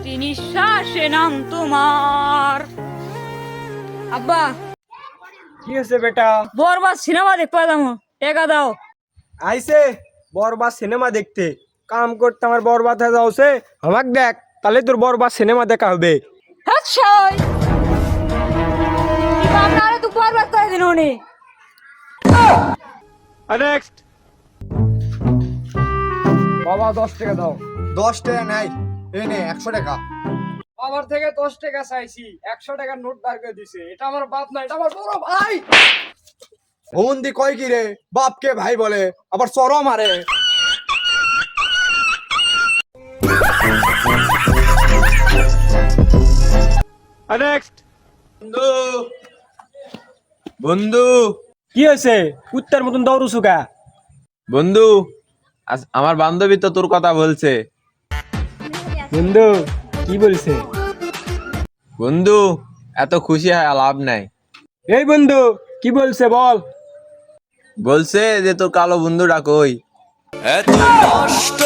প্রতি নিঃশ্বাসে নাম তোমার। আব্বা কি হয়েছে বেটা? বরবাদ সিনেমা দেখতে যাবো, টাকা দাও। আইসে বরবাদ সিনেমা দেখতে, কাম করতে আমার বরবাদ হয়ে যাওছে। আমাক দেখ, তাহলে তোর বরবাদ সিনেমা দেখা হবে। আচ্ছা আপনারা তো বরবাদ করে দিন উনি। নেক্সট বাবা 10 টাকা দাও। 10 টাকা নাই, এই নে 100 টাকা। আমার থেকে 10 টাকা চাইছি, 100 টাকার নোট বার করে দিছে। এটা আমার বাপ না, এটা আমার বড় ভাই। ভবন্তি কয় কি রে, বাপকে ভাই বলে, আবার চরম মারে। নেক্সট বন্ধু বন্ধু কি হয়েছে? কুত্তার মতন দৌড়ুছু কা? বন্ধু, আমার বান্ধবী তো তোর কথা বলছে। বন্ধু কি বলছে? বন্ধু, এত খুশি হয় লাভ নাই। এই বন্ধু কি বলছে বল। বলছে যে তোর কালো বন্ধুটা কই। এত কষ্ট